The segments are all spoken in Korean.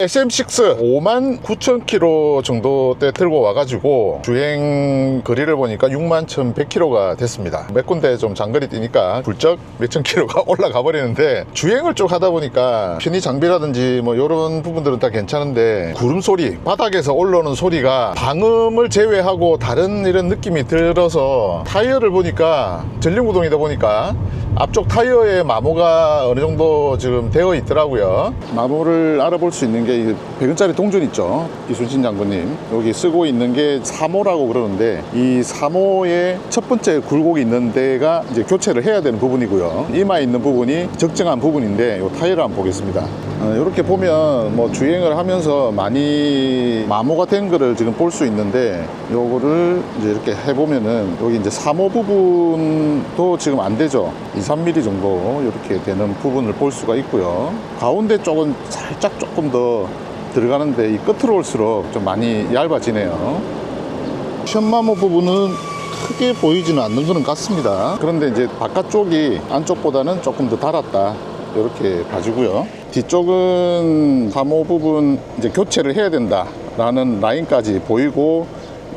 SM6 59,000km 정도대 들고 와가지고 주행 거리를 보니까 61,100km가 됐습니다. 몇 군데 좀 장거리 뛰니까 훌쩍 몇천 킬로가 올라가 버리는데, 주행을 쭉 하다 보니까 편의 장비라든지 뭐 이런 부분들은 다 괜찮은데 구름 소리, 바닥에서 올라오는 소리가 방음을 제외하고 다른 이런 느낌이 들어서, 타이어를 보니까 전륜구동이다 보니까 앞쪽 타이어에 마모가 어느 정도 지금 되어 있더라고요. 마모를 알아볼 수 있는 게 100원짜리 동전 있죠, 이순신 장군님. 여기 쓰고 있는 게 3호라고 그러는데, 이 3호의 첫 번째 굴곡이 있는 데가 이제 교체를 해야 되는 부분이고요. 이마에 있는 부분이 적정한 부분인데, 이 타이어를 한번 보겠습니다. 이렇게 보면 뭐 주행을 하면서 많이 마모가 된 거를 지금 볼 수 있는데, 요거를 이제 이렇게 해보면은 여기 이제 3호 부분도 지금 안 되죠. 2-3mm 정도 이렇게 되는 부분을 볼 수가 있고요. 가운데 쪽은 살짝 조금 더 들어가는데, 이 끝으로 올수록 좀 많이 얇아지네요. 시험마모 부분은 크게 보이지는 않는 것은 같습니다. 그런데 이제 바깥쪽이 안쪽보다는 조금 더 달았다, 이렇게 봐주고요. 뒤쪽은 3호 부분 이제 교체를 해야 된다 라는 라인까지 보이고,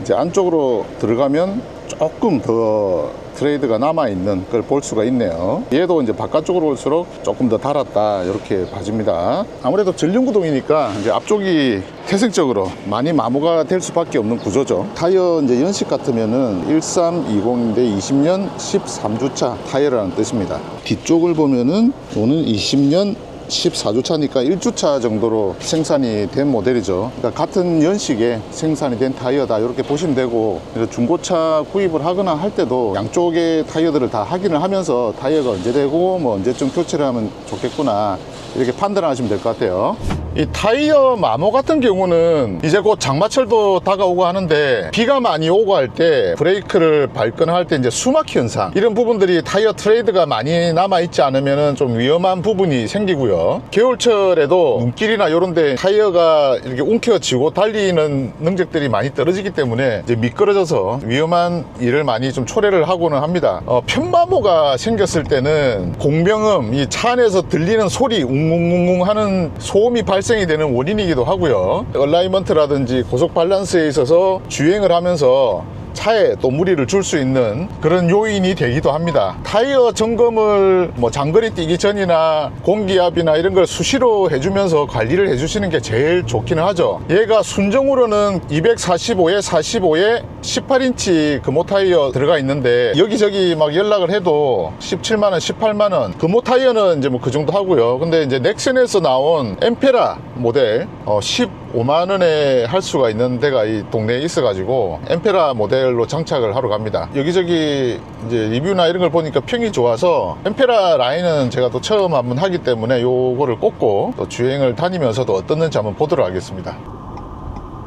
이제 안쪽으로 들어가면 조금 더 트레이드가 남아있는 걸 볼 수가 있네요. 얘도 이제 바깥쪽으로 올수록 조금 더 달았다, 이렇게 봐줍니다. 아무래도 전륜구동이니까 이제 앞쪽이 태생적으로 많이 마모가 될 수밖에 없는 구조죠. 타이어 이제 연식 같으면은 1320인데 20년 13주차 타이어라는 뜻입니다. 뒤쪽을 보면은 오는 20년 14주차니까 1주차 정도로 생산이 된 모델이죠. 그러니까 같은 연식에 생산이 된 타이어다, 이렇게 보시면 되고, 중고차 구입을 하거나 할 때도 양쪽의 타이어들을 다 확인을 하면서 타이어가 언제 되고 뭐 언제쯤 교체를 하면 좋겠구나, 이렇게 판단하시면 될 것 같아요. 이 타이어 마모 같은 경우는 이제 곧 장마철도 다가오고 하는데, 비가 많이 오고 할 때 브레이크를 밟거나 할 때 이제 수막 현상, 이런 부분들이 타이어 트레이드가 많이 남아있지 않으면 좀 위험한 부분이 생기고요. 겨울철에도 눈길이나 이런 데 타이어가 이렇게 움켜쥐고 달리는 능력들이 많이 떨어지기 때문에 이제 미끄러져서 위험한 일을 많이 좀 초래를 하고는 합니다. 편마모가 생겼을 때는 공명음, 이 차 안에서 들리는 소리, 웅웅웅웅 하는 소음이 발생이 되는 원인이기도 하고요. 얼라이먼트라든지 고속 밸런스에 있어서 주행을 하면서 차에 또 무리를 줄 수 있는 그런 요인이 되기도 합니다. 타이어 점검을 뭐 장거리 뛰기 전이나 공기압이나 이런 걸 수시로 해주면서 관리를 해주시는 게 제일 좋기는 하죠. 얘가 순정으로는 245에 45에 18인치 금호 타이어 들어가 있는데, 여기저기 막 연락을 해도 17만원 18만원, 금호 타이어는 이제 뭐 그 정도 하고요. 근데 이제 넥센에서 나온 엠페라 모델 15만원에 할 수가 있는 데가 이 동네에 있어가지고 엠페라 모델로 장착을 하러 갑니다. 여기저기 이제 리뷰나 이런 걸 보니까 평이 좋아서, 엠페라 라인은 제가 또 처음 한번 하기 때문에 요거를 꽂고 또 주행을 다니면서도 어떻는지 한번 보도록 하겠습니다.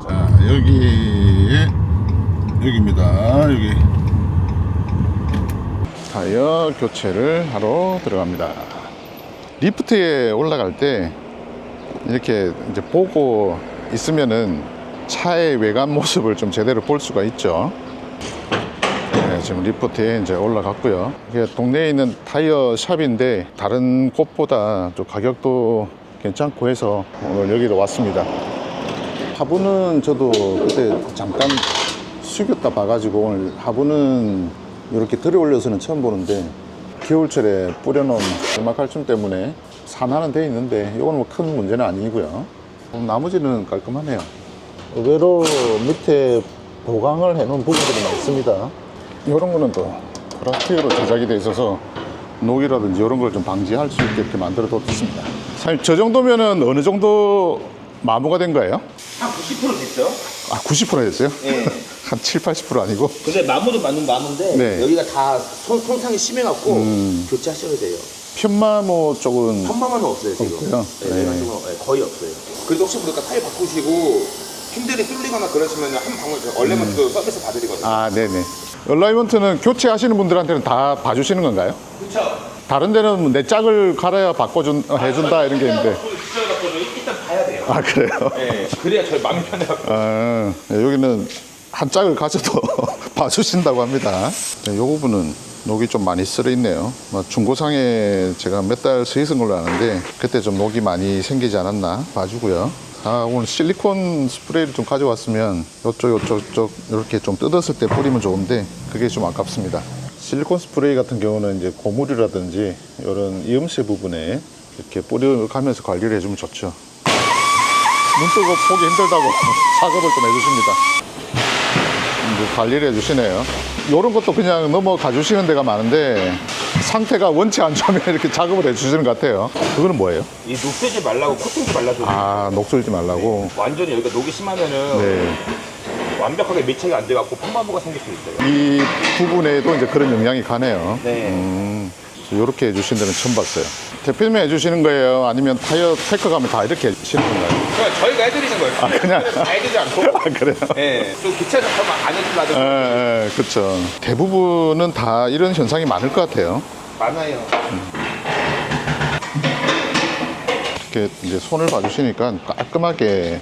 자, 여기입니다. 여기 타이어 교체를 하러 들어갑니다. 리프트에 올라갈 때 이렇게 이제 보고 있으면은 차의 외관 모습을 좀 제대로 볼 수가 있죠. 네, 지금 리프트에 이제 올라갔고요. 이게 동네에 있는 타이어 샵인데 다른 곳보다 좀 가격도 괜찮고 해서 오늘 여기로 왔습니다. 하부는 저도 그때 잠깐 숙였다 봐가지고, 오늘 하부는 이렇게 들어 올려서는 처음 보는데, 겨울철에 뿌려놓은 음악칼춤 때문에 산화는 돼 있는데 이건 뭐 큰 문제는 아니고요. 나머지는 깔끔하네요. 의외로 밑에 보강을 해놓은 부분들이 많습니다. 이런 거는 또 플라스틱으로 제작이 돼 있어서 녹이라든지 이런 걸 좀 방지할 수 있게 이렇게 만들어 뒀습니다. 사실 저 정도면은 어느 정도 마모가 된 거예요? 한 90% 됐죠? 아, 90% 됐어요? 네. 한 7, 80% 아니고? 근데 마모도 맞는 마모인데, 네. 여기가 다 손상이 심해갖고 교체하셔야 돼요. 편마모 쪽은 편마모는 없어요 지금. 없고요. 네, 네. 거의 없어요. 그래도 혹시 모르니까 타이어 바꾸시고 힘들이 뚫리거나 그러시면 한 방울 얼레먼트도 서비스 봐드리거든요. 아, 네네. 얼라이먼트는 교체하시는 분들한테는 다 봐주시는 건가요? 그렇죠. 다른 데는 내 짝을 갈아야 해준다 이런 게 있는데. 일단 봐야 돼요. 아, 그래요? 네, 그래야 저희 마음이 편해요. 아, 여기는 한 짝을 가져도 봐주신다고 합니다. 이 부분은 녹이 좀 많이 쓸어 있네요. 중고상에 제가 몇 달 서 있은 걸로 아는데 그때 좀 녹이 많이 생기지 않았나 봐주고요. 오늘 실리콘 스프레이를 좀 가져왔으면 요쪽 이렇게 좀 뜯었을 때 뿌리면 좋은데 그게 좀 아깝습니다. 실리콘 스프레이 같은 경우는 이제 고무리라든지 이런 이음새 부분에 이렇게 뿌려가면서 관리를 해주면 좋죠. 눈 뜨고 보기 힘들다고 작업을 좀 해주십니다. 이제 관리를 해주시네요. 이런 것도 그냥 넘어가 주시는 데가 많은데 상태가 원치 않으면 이렇게 작업을 해주시는 것 같아요. 그거는 뭐예요? 이 녹슬지 말라고 코팅지 말라줘요. 아, 녹슬지 말라고. 완전히 여기가 녹이 심하면은 네. 완벽하게 밀착이 안 돼갖고 펌마모가 생길 수 있어요. 이 부분에도 이제 그런 영향이 가네요. 네. 이렇게 해주신 데는 처음 봤어요. 대표님이 해주시는 거예요? 아니면 타이어 테크 가면 다 이렇게 해주시는 건가요? 그냥 저희가 해드리는 거예요. 아, 그냥? 다 해드리지 않고. 아, 그래요? 네. 좀 기차 작업만 안 해주려도 그렇죠. 대부분은 다 이런 현상이 많을 것 같아요. 많아요. 이렇게 이제 손을 봐주시니까 깔끔하게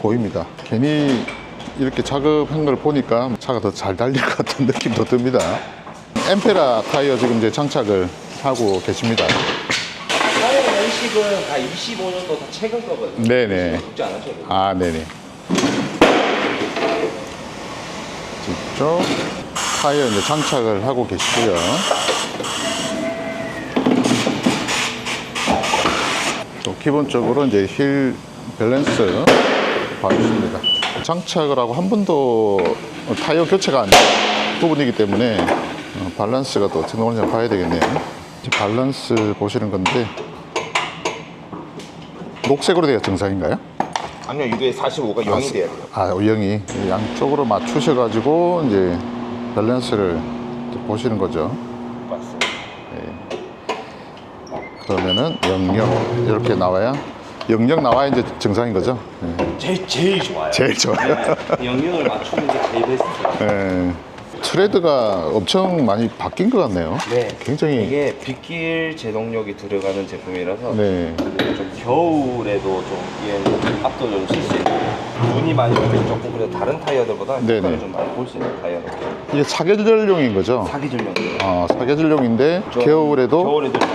보입니다. 괜히 이렇게 작업한 걸 보니까 차가 더 잘 달릴 것 같은 느낌도 듭니다. 엠페라 타이어 지금 이제 장착을 하고 계십니다. 타이어 연식은 다 25년도 다 최근 거거든요. 네네. 죽지 않으셔도 돼요. 아, 네네. 이쪽 타이어 이제 장착을 하고 계시고요. 또 기본적으로 이제 힐 밸런스 봐주십니다. 장착을 하고 한 번도 타이어 교체가 안 된 부분이기 때문에 밸런스가 또 어떻게 나오는지 봐야 되겠네요. 밸런스 보시는 건데 녹색으로 되어 정상인가요? 아니요, 이게 45가 0이 돼야 돼요. 아, 0이 양쪽으로 맞추셔가지고 이제 밸런스를 보시는 거죠. 맞습니다. 그러면은 00 이렇게 나와야 00 나와야 이제 정상인 거죠. 제일 좋아요. 제일 좋아요. 영역을 맞추는 게 제일 베스트예요. 트레드가 엄청 많이 바뀐 것 같네요. 네. 굉장히 이게 빗길 제동력이 들어가는 제품이라서 네. 좀 겨울에도 좀 얘는 압도적으로 쓸 수 있는 눈이 많이 오면 조금 그래도 다른 타이어들보다 네네. 효과를 좀 많이 볼 수 있는 타이어로 이게 사계절용인 거죠. 사계절용이에요. 사계절용인데 좀 겨울에도 겨울에도 좀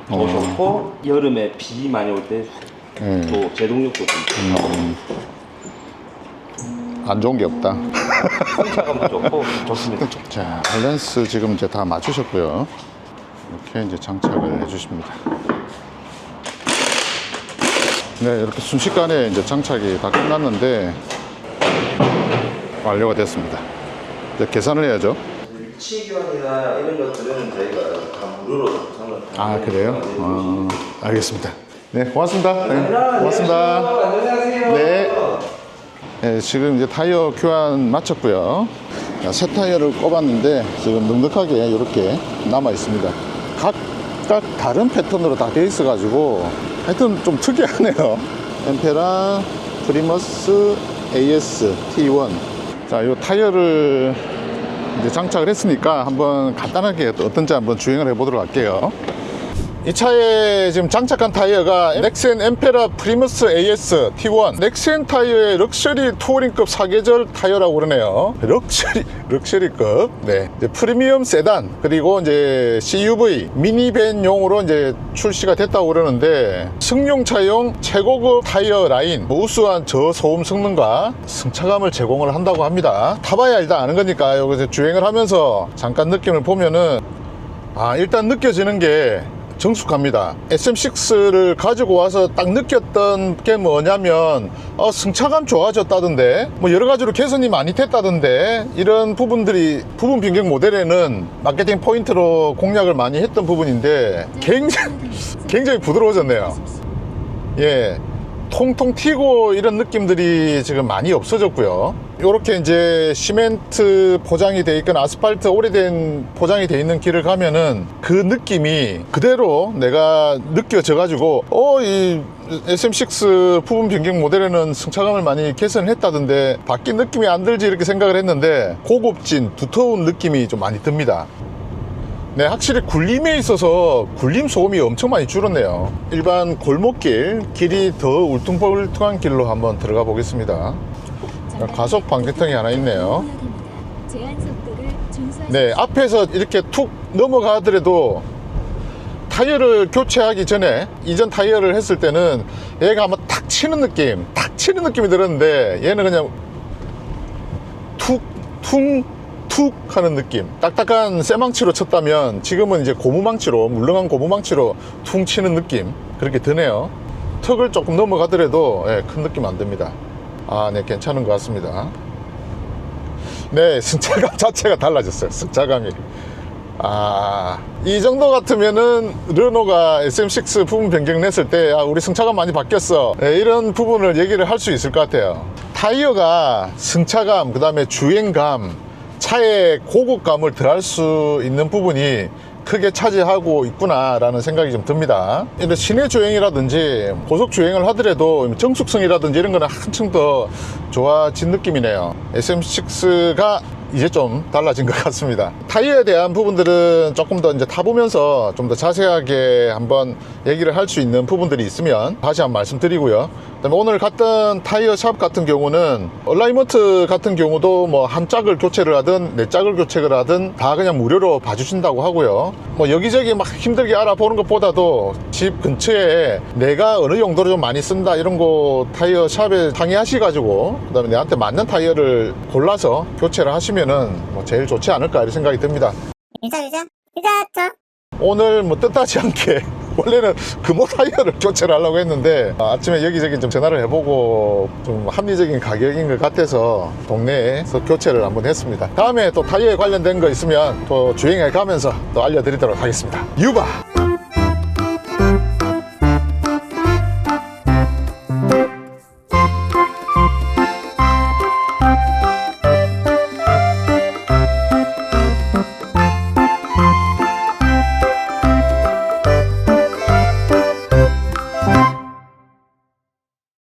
더 좋고 여름에 비 많이 올 때 또 네. 제동력도 좀 좋고 안 좋은 게 없다. 승차감도 좋고 좋습니다. 자, 밸런스 지금 이제 다 맞추셨고요. 이렇게 이제 장착을 해주십니다. 네, 이렇게 순식간에 이제 장착이 다 끝났는데 완료가 됐습니다. 이제 계산을 해야죠. 위치기관이나 이런 것들은 저희가 다 무료로 상을 아, 그래요? 알겠습니다. 네, 고맙습니다. 네, 고맙습니다. 안녕하세요. 네. 네, 지금 이제 타이어 교환 마쳤고요. 자, 새 타이어를 꼽았는데 지금 넉넉하게 이렇게 남아 있습니다. 각각 다른 패턴으로 다 되어 있어 가지고 하여튼 좀 특이하네요. 엠페라 프리머스 AS T1. 자, 이 타이어를 이제 장착을 했으니까 한번 간단하게 어떤지 한번 주행을 해보도록 할게요. 이 차에 지금 장착한 타이어가 넥센 엠페라 프리머스 AS T1 넥센 타이어의 럭셔리 투어링급 사계절 타이어라고 그러네요. 럭셔리급. 네. 이제 프리미엄 세단 그리고 이제 CUV 미니밴용으로 이제 출시가 됐다고 그러는데 승용차용 최고급 타이어 라인 우수한 저소음 성능과 승차감을 제공을 한다고 합니다. 타봐야 일단 아는 거니까 여기서 주행을 하면서 잠깐 느낌을 보면은 일단 느껴지는 게 정숙합니다. SM6를 가지고 와서 딱 느꼈던 게 뭐냐면 승차감 좋아졌다던데 뭐 여러 가지로 개선이 많이 됐다던데 이런 부분들이 부분 변경 모델에는 마케팅 포인트로 공략을 많이 했던 부분인데 굉장히 부드러워졌네요. 예. 통통 튀고 이런 느낌들이 지금 많이 없어졌고요. 이렇게 이제 시멘트 포장이 돼 있거나 아스팔트 오래된 포장이 돼 있는 길을 가면은 그 느낌이 그대로 내가 느껴져 가지고 이 SM6 부분 변경 모델에는 승차감을 많이 개선을 했다던데 바뀐 느낌이 안 들지 이렇게 생각을 했는데 고급진 두터운 느낌이 좀 많이 듭니다. 네, 확실히 굴림에 있어서 굴림 소음이 엄청 많이 줄었네요. 일반 골목길, 길이 더 울퉁불퉁한 길로 한번 들어가 보겠습니다. 가속 방지턱이 하나 있네요. 네, 앞에서 이렇게 툭 넘어가더라도 타이어를 교체하기 전에 이전 타이어를 했을 때는 얘가 한번 탁 치는 느낌, 탁 치는 느낌이 들었는데 얘는 그냥 툭 하는 느낌. 딱딱한 쇠망치로 쳤다면 지금은 이제 고무망치로, 물렁한 고무망치로 퉁 치는 느낌, 그렇게 드네요. 턱을 조금 넘어가더라도 큰 느낌 안 듭니다. 네, 괜찮은 것 같습니다. 네, 승차감 자체가 달라졌어요. 승차감이. 이 정도 같으면은 르노가 SM6 부분 변경 냈을 때 우리 승차감 많이 바뀌었어, 이런 부분을 얘기를 할 수 있을 것 같아요. 타이어가 승차감, 그 다음에 주행감, 차의 고급감을 더할 수 있는 부분이 크게 차지하고 있구나 라는 생각이 좀 듭니다. 근데 시내 주행이라든지 고속 주행을 하더라도 정숙성이라든지 이런 거는 한층 더 좋아진 느낌이네요. SM6가 이제 좀 달라진 것 같습니다. 타이어에 대한 부분들은 조금 더 이제 타보면서 좀 더 자세하게 한번 얘기를 할 수 있는 부분들이 있으면 다시 한번 말씀드리고요. 그다음에 오늘 갔던 타이어 샵 같은 경우는 얼라이먼트 같은 경우도 뭐 한 짝을 교체를 하든 네 짝을 교체를 하든 다 그냥 무료로 봐주신다고 하고요. 뭐 여기저기 막 힘들게 알아보는 것보다도 집 근처에 내가 어느 용도로 좀 많이 쓴다 이런 거 타이어 샵에 상의하셔가지고 그다음에 내한테 맞는 타이어를 골라서 교체를 하시면은 뭐 제일 좋지 않을까 이런 생각이 듭니다. 유자. 오늘 뭐 뜻하지 않게 원래는 금호 타이어를 교체를 하려고 했는데 아침에 여기저기 좀 전화를 해보고 좀 합리적인 가격인 것 같아서 동네에서 교체를 한번 했습니다. 다음에 또 타이어에 관련된 거 있으면 또 주행해 가면서 또 알려드리도록 하겠습니다. 유바!